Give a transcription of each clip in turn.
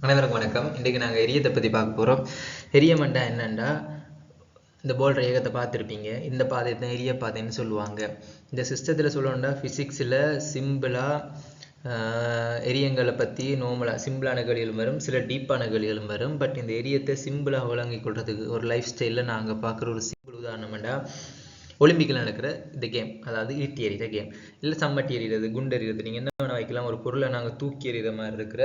அனைவருக்கும் வணக்கம். இன்றைக்கு நாங்கள் எரியத்தை பற்றி பார்க்க போகிறோம். எரியமண்டா என்னண்டா, இந்த போல்ற ஏகத்தை பார்த்துருப்பீங்க. இந்த பாதை தான் எரிய பாதைன்னு சொல்லுவாங்க. இந்த சிஸ்டத்தில் சொல்லணும்னா ஃபிசிக்ஸில் சிம்பிளாக எரியங்களை பற்றி நார்மலாக சிம்பிளான கேள்விகளும் வரும், சில டீப்பான கேள்விகளும் வரும். பட் இந்த எரியத்தை சிம்பிளாக வழங்கி கொள்றதுக்கு ஒரு லைஃப் ஸ்டைலில் நாங்கள் பார்க்குற ஒரு சிம்பிள் உதாரணம்டா ஒலிம்பிக்கில் நடக்கிற இந்த கேம், அதாவது ஈட்டி எறிகிற கேம், இல்லை சம்மட்டி எறிகிறது, குண்டு எறிகிறது, நீங்கள் என்ன வேணால் வைக்கலாம். ஒரு பொருளை நாங்கள் தூக்கி எறிகிற மாதிரி இருக்கிற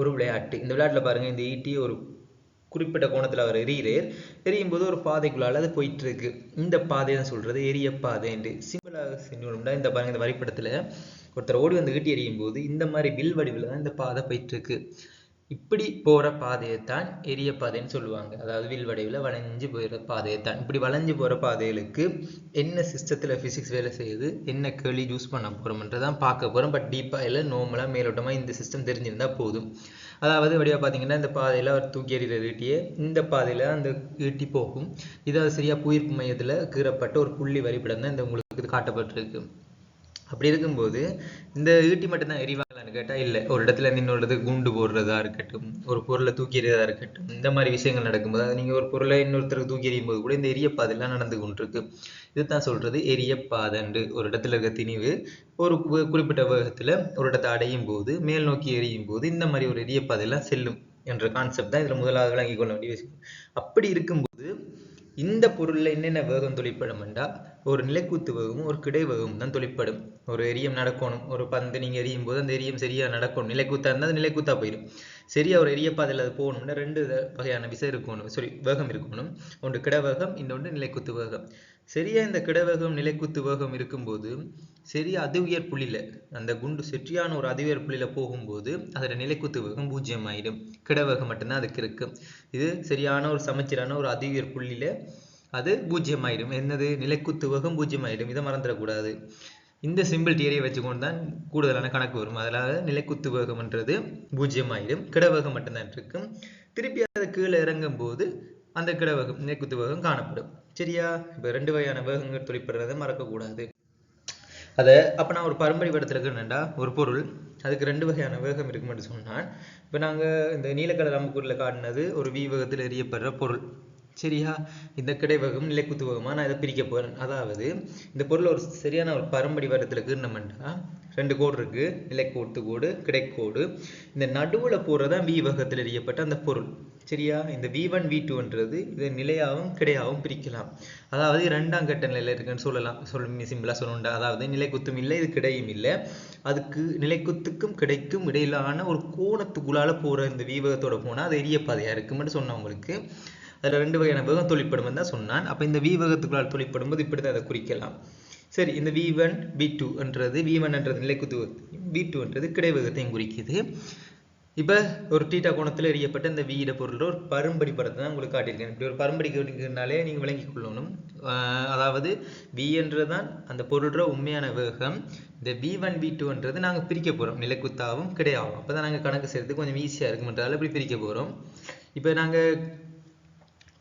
ஒரு விளையாட்டு. இந்த விளையாட்டில் பாருங்கள், இந்த ஈட்டி ஒரு குறிப்பிட்ட கோணத்தில் அவர் எரியும் போது ஒரு பாதைக்குள்ளால் அது போயிட்டு இருக்கு. இந்த பாதை தான் சொல்றது எரிய பாதை என்று சிம்பிளாக செஞ்சோம்னா, இந்த பாருங்க, இந்த வரைபடத்தில் ஒருத்தர் ஓடி வந்து ஈட்டி எறியும் போது இந்த மாதிரி வில் வடிவில் தான் இந்த பாதை போயிட்டு இருக்கு. இப்படி போற பாதையைத்தான் எரிய பாதைன்னு சொல்லுவாங்க. அதாவது வில் வடிவில் வளைஞ்சு போகிற பாதையைத்தான். இப்படி வளைஞ்சு போற பாதைகளுக்கு என்ன சிஸ்டத்துல பிசிக்ஸ் வேலை செய்யுது, என்ன கேள்வி யூஸ் பண்ண போறோம்ன்றதான் பார்க்க போறோம். பட் டீப்பா இல்லை, நார்மலா மேலோட்டமா இந்த சிஸ்டம் தெரிஞ்சிருந்தா போதும். அதாவது வடிவா பார்த்தீங்கன்னா, இந்த பாதையில் அவர் தூக்கி எறிகிற ஈட்டியே இந்த பாதையில் அந்த ஈட்டி போகும். இதாவது சரியா புயிர்ப்பு மையத்தில் கீறப்பட்ட ஒரு புள்ளி வரைபடம் தான் இந்த உங்களுக்கு இது காட்டப்பட்டிருக்கு. அப்படி இருக்கும்போது இந்த ஈட்டி மட்டும்தான் எரிவாங்களான்னு கேட்டால் இல்லை. ஒரு இடத்துல இன்னொரு குண்டு போடுறதா இருக்கட்டும், ஒரு பொருளை தூக்கி எறியதா இருக்கட்டும், இந்த மாதிரி விஷயங்கள் நடக்கும்போது, அது நீங்கள் ஒரு பொருளை இன்னொருத்தருக்கு தூக்கி எறியும் போது கூட இந்த எரிய பாதையெல்லாம் நடந்து கொண்டிருக்கு. இதுதான் சொல்றது எரிய பாதண்டு. ஒரு இடத்துல இருக்க திணிவு ஒரு குறிப்பிட்ட வேகத்துல ஒரு இடத்தை அடையும் போது, மேல் நோக்கி எரியும் போது இந்த மாதிரி ஒரு எரிய பாதையெல்லாம் செல்லும் என்ற கான்செப்ட் தான் இதுல முதலாவது விளங்கி கொள்ள வேண்டிய விஷயம். அப்படி இருக்கும்போது இந்த பொருள்ல என்னென்ன வேகம் தொழிற்படும் என்றால், ஒரு நிலைக்கூத்து வேகமும் ஒரு கிடை வேகமும் தான் தொழிற்படும். ஒரு எரியம் நடக்கணும், ஒரு பந்து நீங்க எரியும் போது அந்த எரியம் சரியா நடக்கணும். நிலைக்கூத்தா இருந்தால் அது நிலைக்கூத்தா போயிடும். சரியா ஒரு எரிய பாதையில் அது போகணும்னா ரெண்டு வகையான விசை இருக்கணும், வேகம் இருக்கணும். ஒன்று கிட வேகம், இன்னொன்று நிலைக்குத்து வேகம். சரியா இந்த கிடவேகம் நிலைக்குத்து வேகம் இருக்கும்போது சரியா அதி உயர் புள்ளியில அந்த குண்டு சரியான ஒரு அதி உயர் புள்ளியில போகும்போது அதோட நிலைக்குத்து வேகம் 0 ஆயிடும். கிடவேகம் மட்டும்தான் அதுக்கு இருக்கு. இது சரியான ஒரு சமச்சீரான ஒரு அதி உயர் புள்ளியில அது 0 ஆயிடும். என்னது? நிலைக்குத்து வேகம் 0 ஆயிடும். இதை மறந்துடக்கூடாது. இந்த சிம்பிள் தியரியை வச்சுக்கொண்டு தான் கூடுதலான கணக்கு வரும். அதனால நிலைக்குத்து வேகம்ன்றது 0 ஆயிடும், கிடவேகம் மட்டும்தான் இருக்கும். திருப்பி அதை கீழே இறங்கும் போது அந்த கிடவேகம் நிலைக்குத்து வேகம் காணப்படும். சரியா? இப்ப ரெண்டு வகையான வேகங்கள் தொழிற்படுறதை மறக்கக்கூடாது. அதை அப்ப நான் ஒரு பரம்பரை படத்துல என்னண்டா, ஒரு பொருள் அதுக்கு ரெண்டு வகையான வேகம் இருக்குமென்று சொன்னான். இப்ப நாங்க இந்த நீலக்கடல் அம்புக்கூர்ல காட்டினது ஒரு வி வேகத்தில் எரியப்படுற பொருள். சரியா? இந்த கிடைவேகம் நிலைக்குத்து வேகமா நான் இதை பிரிக்க போறேன். அதாவது இந்த பொருள் ஒரு சரியான ஒரு பரம்படி வட்டத்துல கீர்ணம்டா, ரெண்டு கோடு இருக்கு, நிலைக்கூத்து கோடு, கிடைக்கோடு. இந்த நடுவுல போறதான் வி வேகத்தில் எரியப்பட்ட அந்த பொருள். சரியா? இந்த v1 v2ன்றது இதை நிலையாகவும் கிடையாகவும் பிரிக்கலாம். அதாவது இரண்டாம் கட்ட நிலையில இருக்குன்னு சொல்லலாம். சிம்பிளா சொல்லணும்டா, அதாவது நிலைக்குத்தும் இல்லை, இது கிடையும் இல்லை. அதுக்கு நிலைக்குத்துக்கும் கிடைக்கும் இடையிலான ஒரு கோணத்துக்குள்ளால போற இந்த வீவகத்தோட போனா அது எரிய பாதையா இருக்கும்னு சொன்னவங்களுக்கு அதுல ரெண்டு வகையான வேகம் தொழிற்படும் தான் சொன்னான். அப்ப இந்த வீவகத்துக்குள்ளால் தொழிற்படும் போது இப்படிதான் அதை குறிக்கலாம். சரி, இந்த v1 v2ன்றது v1ன்றது நிலைக்குத்து, v2ன்றது கிடைவேகத்தையும் குறிக்குது. இப்ப ஒரு தீட்டா கோணத்துல எரியப்பட்ட இந்த வீட பொருள் ஒரு பரும்படி படத்தை தான் உங்களுக்கு காட்டியிருக்கேன். இப்படி ஒரு பரும்படி கேட்டீங்கனாலே நீங்க விளங்கி கொள்ளணும். அதாவது v என்றுதான் அந்த பொருள்ற உண்மையான வேகம். இந்த v1 v2ன்றது நாங்க பிரிக்க போறோம், நிலைக்குத்தாவும் கிடையாவும். அப்பதான் நாங்க கணக்கு செய்யறதுக்கு கொஞ்சம் ஈஸியா இருக்கும்ன்றதால இப்படி பிரிக்க போறோம். இப்ப நாங்க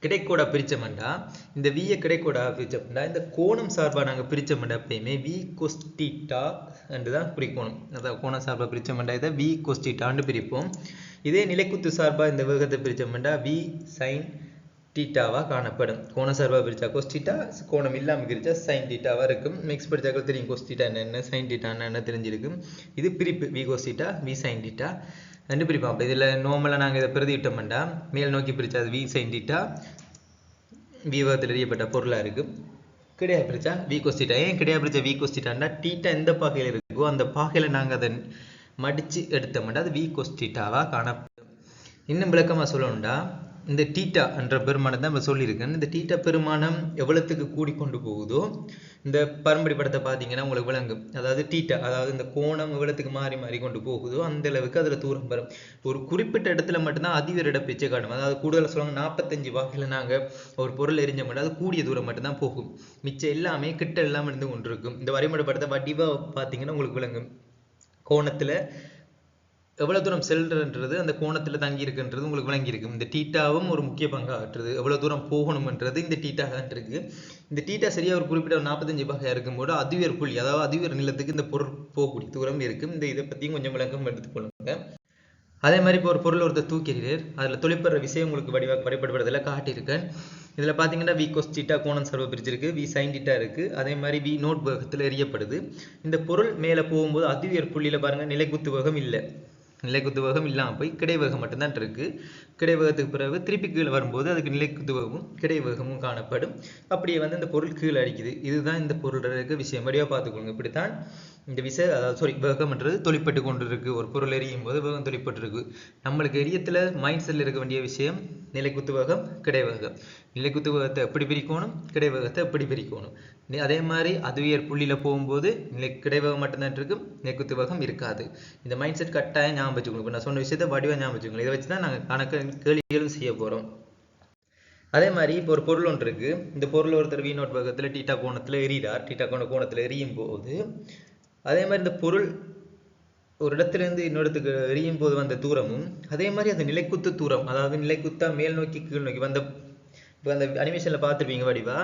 கிடைக்கோடா பிரிச்சோம்டா, இந்த வியை கிடைக்கோடா பிரிச்சோம்டா, இந்த கோணம் சார்பா நாங்க பிரிச்சோம்டா எப்பயுமே v cos θ என்று தான் பிரிக்கணும். அதாவது கோணம் சார்பா பிரிச்சோம்டா இதை v cos θன்னு பிரிப்போம். இதே நிலைக்குத்து சார்பா இந்த வேகத்தை பிரிச்சோம்டா v sin θவா காணப்படும். கோண சார்பா பிரிச்சா cos θ, கோணம் இல்லாம பிரிச்சா sin θவா இருக்கும். மிக்ஸ் படிச்சாக்கள் தெரியும் cos θ என்ன, sin θ என்ன தெரிஞ்சிருக்கும். இது பிரிப்பு v cos θ v sin θ ரெண்டு பிரிப்போம். அப்ப இதுல நார்மலா நாங்க இதை பிரதியிட்டோம்டா, மேல் நோக்கி பிரிச்சா அது v sin θ v வேகத்தில் எரியப்பட்ட பொருளா இருக்கு. கிடையா பிரிச்சா v cos θ. ஏன் கிடையா பிரிச்சா v cos θன்னா, θ எந்த பாகையில இருக்கோ அந்த பாகையில நாங்க அதை மடிச்சு எடுத்தோம்டா அது v cos θவா காணப்படும். இன்னும் விளக்கமா சொல்லணும்டா, இந்த θ என்ற பெருமானம் தான் நம்ம சொல்லியிருக்கேன். இந்த θ பெருமானம் எவ்வளவுக்கு கூடிக்கொண்டு போகுதோ இந்த பரம்பரை படத்தை பார்த்தீங்கன்னா உங்களுக்கு விளங்கும். அதாவது θ, அதாவது இந்த கோணம் எவ்வளவுக்கு மாறி மாறி கொண்டு போகுதோ அந்த அளவுக்கு அதுல தூரம் வரும். ஒரு குறிப்பிட்ட இடத்துல மட்டும்தான் அதிக இட பிச்சை காட்டும். அதாவது கூடுதல் சொல்லுவாங்க, 45 வாக்கில நாங்க ஒரு பொருள் எரிஞ்ச மட்டும் அது கூடிய தூரம் மட்டும்தான் போகும். மிச்சம் எல்லாமே கிட்ட எல்லாம் இருந்து கொண்டிருக்கும். இந்த வரைபட படத்தை வடிவா பார்த்தீங்கன்னா உங்களுக்கு விளங்கும். கோணத்துல எவ்வளவு தூரம் செல்றன்றது அந்த கோணத்துல தங்கி இருக்குன்றது உங்களுக்கு விளங்கி இருக்கும். இந்த θவும் ஒரு முக்கிய பங்காற்றுறது. எவ்வளவு தூரம் போகணும்ன்றது இந்த θ தான் இருக்கு. இந்த θ சரியா ஒரு குறிப்பிட்ட 45 வகையா இருக்கும்போது அதிவேர் புள்ளி, அதாவது அதிவேர் நிலத்துக்கு இந்த பொருள் போகக்கூடிய தூரம் இருக்கும். இந்த இதை பத்தியும் கொஞ்சம் விளக்கம் எடுத்துக்கொள்ளுங்க. அதே மாதிரி இப்போ ஒரு பொருள் ஒருத்தர் தூக்கிறீர், அதில் தொழிற்படுற விஷயம் உங்களுக்கு வழிபடுவதில் காட்டியிருக்கேன். இதில் பார்த்தீங்கன்னா வி கொஸ் தீட்டா கோணம் சர்வ பிரிச்சிருக்கு, வி சைன் தீட்டா இருக்குது, அதே மாதிரி வி நோட் வேகத்தில் எரியப்படுது. இந்த பொருள் மேலே போகும்போது அதிவியர் புள்ளியில் பாருங்கள் நிலைக்குத்து வேகம் இல்லை, நிலைக்குத்து வேகம் இல்லாமல் போய் கிடைவேகம் மட்டும்தான் இருக்குது. கிடைவேகத்துக்கு பிறகு திருப்பி கீழே வரும்போது அதுக்கு நிலைக்குத்து வேகமும் கிடைவேகமும் காணப்படும். அப்படியே வந்து இந்த பொருள் கீழே அடிக்குது. இதுதான் இந்த பொருளுக்கு விஷயம். வடிவாக பார்த்துக்கோங்க. இப்படித்தான் இந்த அதாவது வேகம்ன்றது தொழிற்பட்டு கொண்டு இருக்கு. ஒரு பொருள் எரியும் போது வேகம் தொழிற்பட்டு இருக்கு. நம்மளுக்கு எரியத்தில் மைண்ட் செட்டில் இருக்க வேண்டிய விஷயம் நிலைக்குத்து வேகம் கிடைவேகம். நிலைக்குத்து வேகத்தை எப்படி பிரிக்கணும், கிடைவேகத்தை எப்படி பிரிக்கணும். அதே மாதிரி அதுவியர் புள்ளியில் போகும்போது கிடைவேகம் மட்டும்தான் இருக்கும், நிலைக்குத்து வேகம் இருக்காது. இந்த மைண்ட் செட் கட்டாயம் ஞாபகம் வச்சுக்கணும். இப்போ நான் சொன்ன விஷயத்தை வடிவாக ஞாபகம் வச்சுக்கணும். இதை வச்சு தான் நாங்கள் கணக்கு கேள்விகளும் செய்ய போகிறோம். அதே மாதிரி இப்போ ஒரு பொருள் ஒன்று இருக்கு. இந்த பொருள் ஒருத்தர் வி நோட் வேகத்தில் டீட்டா கோணத்தில் எரியிறார். டீட்டா கோணத்தில் எரியும் போது அதே மாதிரி இந்த பொருள் ஒரு இடத்துலேருந்து இன்னொரு இடத்துக்கு எரியும் போது வந்த தூரமும் அதே மாதிரி அந்த நிலைக்குத்து தூரம், அதாவது நிலைக்குத்தா மேல் நோக்கி கீழ் நோக்கி வந்த, இப்போ அந்த அனிமேஷனில் பார்த்துருப்பீங்க வடிவா,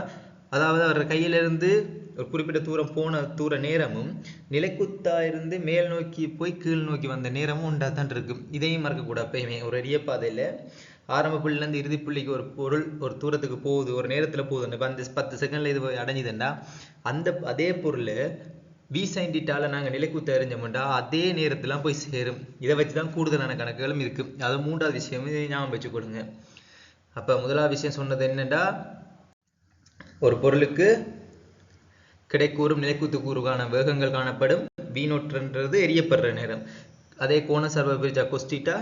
அதாவது அவர் கையிலிருந்து ஒரு குறிப்பிட்ட தூரம் போன தூர நேரமும் நிலைக்குத்தா இருந்து மேல் நோக்கி போய் கீழ் நோக்கி வந்த நேரமும் உண்டாதான் இருக்கு. இதையும் மறக்கக்கூடாது. எப்பயுமே ஒரு எரிய பாதையில் ஆரம்ப புள்ளிலேருந்து இறுதி புள்ளிக்கு ஒரு பொருள் ஒரு தூரத்துக்கு போகுது, ஒரு நேரத்தில் போகுது, அந்த 10 செகண்டில் இது அடைஞ்சுதுண்டா அதே பொருளை வி சைன் தீட்டால நாங்கள் நிலைக்குத்து அறிஞ்சோம்டா அதே நேரத்துலாம் போய் சேரும். இதை வச்சு தான் கூடுதலான கணக்குகளும் இருக்கு. அது மூன்றாவது விஷயம், இதை ஞாபகம் வச்சு கொடுங்க. அப்போ முதலாவது விஷயம் சொன்னது என்னண்டா, ஒரு பொருளுக்கு கிடைக்கூறும் நிலைக்குத்து கூறுக்கான வேகங்கள் காணப்படும். வி நோட்ன்றது எரியப்படுற நேரம். அதே கோண சார்பை பிரிச்சா கொஸ் தீட்டா,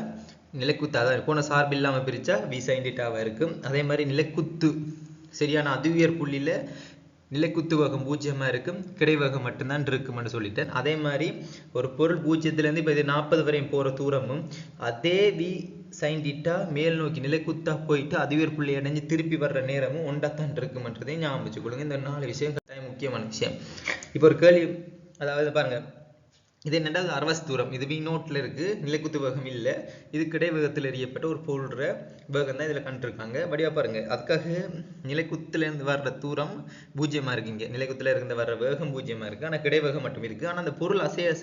நிலைக்குத்து அதான் கோண சார்பு இல்லாமல் பிரிச்சா வி சைன் தீட்டாவாக இருக்கும். அதே மாதிரி நிலைக்குத்து சரியான அதுவியர் புள்ளியில் நிலைக்குத்து வேகம் 0 இருக்கும், கிடைவேகம் மட்டும்தான் இருக்கும்னு சொல்லிட்டேன். அதே மாதிரி ஒரு பொருள் 0லேருந்து இப்போ இது 40 வரையும் போகிற தூரமும் அதே வி சைன் தீட்டா மேல் நோக்கி நிலைக்குத்தா போயிட்டு அதுவியர் புள்ளி அடைஞ்சு திருப்பி வர்ற நேரமும் ஒன்றாத்தான் இருக்குமன்றதையும் ஞாபகம் வச்சுக்கொள்ளுங்க. இந்த 4 விஷயம் கட்டாயம் முக்கியமான விஷயம். இப்போ ஒரு கேள்வி, அதாவது பாருங்க, இது என்னடா அரவஸ் தூரம், இது வி நோட்ல இருக்கு, நிலைக்குத்து வேகம் இல்லை, இது கிடைவேகத்தில் எரியப்பட்ட ஒரு பொருள்ற வேகம் தான் இதில் கண்டிருக்காங்க. வடிவா பாருங்க, அதுக்காக நிலைக்குத்துல இருந்து வர்ற தூரம் 0 இருக்குங்க, நிலைக்குத்துல இருந்து வர்ற வேகம் 0 இருக்கு, ஆனால் கிடைவேகம் மட்டும் இருக்கு. ஆனால் அந்த பொருள் அசைய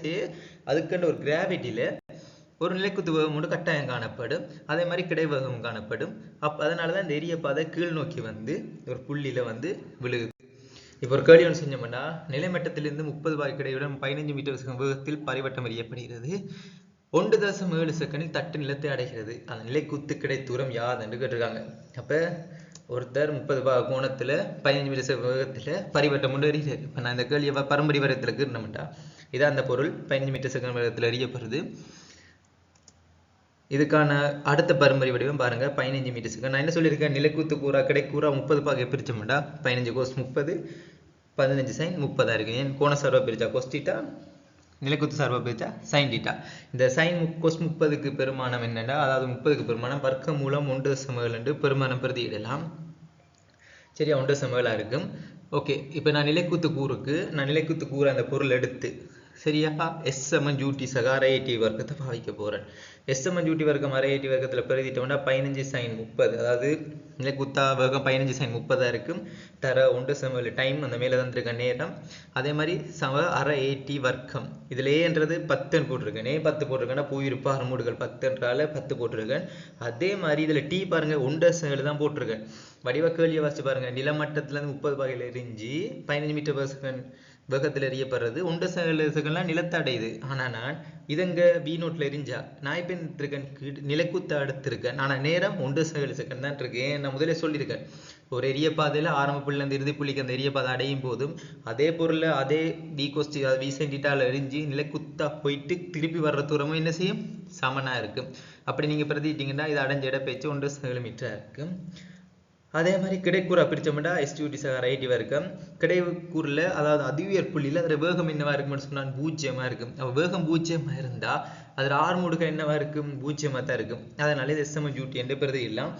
அதுக்குன்ற ஒரு கிராவிட்டியில ஒரு நிலைக்குத்து வேகம் மட்டும் கட்டாயம் காணப்படும், அதே மாதிரி கிடைவேகம் காணப்படும். அதனாலதான் இந்த எரிய பாதை கீழ் நோக்கி வந்து ஒரு புள்ளியில வந்து விழுகுது. இப்போ ஒரு கேள்வி ஒன்று செஞ்சோம்னா, நிலைமட்டத்திலிருந்து 30 வாய்க்கடையுடன் 15 மீட்டர் வேகத்தில் பரிவட்டம் எறியப்படுகிறது. 1.7 செகண்டில் தட்டு நிலத்தை அடைகிறது. அந்த நிலைக்குத்து கிடை தூரம் யாது என்று கேட்டிருக்காங்க. அப்போ ஒருத்தர் 30 கோணத்தில் 15 மீட்டர் வேகத்தில் பரிவட்டம் கொண்டு எறிகிறார். இப்போ நான் இந்த கேள்வியை பரம்பரை வரையத்தில் கீறினோம்டா, இதான் அந்த பொருள் 15 மீட்டர் செகண்ட் வேகத்தில் எறியப்படுது. இதுக்கான அடுத்த பரம்பரை வடிவம் பாருங்க, 15 மீட்டர் செகண்ட். நான் என்ன சொல்லியிருக்கேன், நிலைக்குத்து கூறா கிடைக்கூறா 30 பாக பிரிச்சோம்டா, 15 கோஸ் 30, 15 சைன் 30 இருக்கு. ஏன் கோண சார்பா பிரிச்சா கொஸ் தீட்டா, நிலைக்குத்து சார்பா பிரிச்சா சைன் தீட்டா. இந்த சைன் கொஸ் 30க்கு பெருமானம் என்னன்னா, அதாவது 30க்கு பெருமானம் வர்க்க மூலம் 1.7 என்று பெருமானம் பிரதியிடலாம். சரியா, 1.7 இருக்கும். ஓகே, இப்போ நான் நிலைக்குத்து கூறு அந்த பொருள் எடுத்து சரியா எஸ் சமன் ஜூட்டி சக அரைஏடி வர்க்கத்தை பாவிக்க போறேன். எஸ் சமன் ஜூட்டி வர்க்கம் அரைஏடி வர்க்கத்தில் பிரதிட்டோம்னா 15 சைன் 30, அதாவது நிலைக்குத்தா வேகம் 15 சைன் 30 இருக்கும். தர 1.7 டைம் அந்த மேலே தந்திருக்க நேரம். அதே மாதிரி சம அரைஏடி வர்க்கம், இதில் ஏன்றது 10 போட்டிருக்கேன். 10 போட்டிருக்கேன்னா போயிருப்பா அறுமூடுகள் 10 10 போட்டிருக்கேன். அதே மாதிரி இதில் டி பாருங்க 1.7 தான் போட்டிருக்கேன். வடிவ கேள்வியை வாசிச்சு பாருங்க, நிலமட்டத்திலேருந்து 30 வகையில் எரிஞ்சு 15 மீட்டர் per second வேகத்தில் எரியப்படுறது 1.7 செகண்ட்லாம் நிலத்தை அடையுது. ஆனால் நான் இதங்க வி நோட்டில் எரிஞ்சா நான் இப்போ இருக்கேன் நிலைக்குத்த அடுத்திருக்கேன். ஆனால் நேரம் 1.7 செகண்ட் தான் இருக்கு. நான் முதலே சொல்லியிருக்கேன், ஒரு எரிய பாதையில் ஆரம்ப புள்ளிலேருந்து இறுதி புள்ளிக்கு அந்த எரிய பாதை அடையும் போதும் அதே பொருள் அதே வி கொஸ்டி வி சென்டிட்டால் எரிஞ்சு நிலைக்குத்தா போயிட்டு திருப்பி வர்ற தூரமும் என்ன செய்யும், சமனா இருக்கும். அப்படி நீங்கள் பிரதிட்டீங்கன்னா இது அடைஞ்ச இடப்பெயர்ச்சி 1.7 மீட்டராக இருக்கும். அதே மாதிரி கிடைக்கூறா பிரிச்சோம்னா எஸ்டியூடி சக ஐடி வர்க்கம். கிடைக்கூறில் அதாவது அதிவியர் புள்ளியில் அதில் வேகம் என்னவா இருக்கும்னு சொன்னால் 0 இருக்கும். அப்போ வேகம் 0 இருந்தால் அதில் ஆர்முடுக என்னவா இருக்கும், 0 தான் இருக்கும். அதனால இது எஸ்எம் ஜூட்டி என்று பிரதியிடலாம்.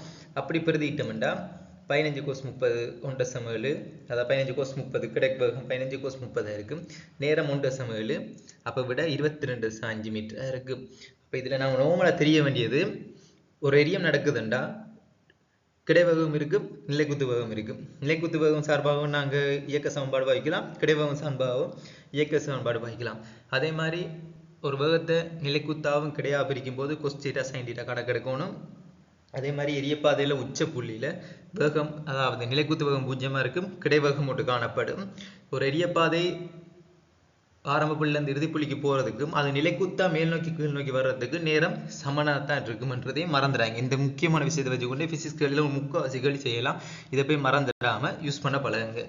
அப்படி பிரதியிட்டோம்னா 15 கோஸ் 30 1.7, அதாவது 15 கோஸ் 30 கிடைக்கு வேகம் 15 கோஸ் 30 இருக்கும். நேரம் 1.7, அப்போ விட 22 சென்டிமீட்டர் இருக்கும். இப்போ இதில் நம்ம நார்மலாக தெரிய வேண்டியது, ஒரு எரியம் நடக்குதுண்டா கிடைவேகம் இருக்கும், நிலைக்குத்து வேகம் இருக்கும். நிலைக்குத்து வேகம் சார்பாகவும் நாங்கள் இயக்க சமன்பாடு வகிக்கலாம், கிடைவேகம் சார்பாகவும் இயக்க சமன்பாடு வகிக்கலாம். அதே மாதிரி ஒரு வேகத்தை நிலைக்குத்தாவும் கிடையா பிரிக்கும் போது கொஸ்டீட்டா சைன்டீட்டா கணக்கெடுக்கணும். அதே மாதிரி எரியப்பாதையில உச்ச புள்ளியில வேகம், அதாவது நிலைக்குத்து வேகம் 0 இருக்கும், கிடைவேகம் ஒன்று காணப்படும். ஒரு எரியப்பாதை ஆரம்ப புள்ளில இருந்து இறுதி புள்ளிக்கு போறதுக்கும் அது நிலைக்குத்தா மேல் நோக்கி கீழ் நோக்கி வர்றதுக்கு நேரம் சமனாத்தான் இருக்கும்ன்றதையும் மறந்துடாங்க. இந்த முக்கியமான விஷயத்தை வச்சுக்கொண்டு பிசிக்ஸ் கேள்வியில முக்காவாசி கேள்வி செய்யலாம். இதை போய் மறந்துடாம யூஸ் பண்ண பழகுங்க.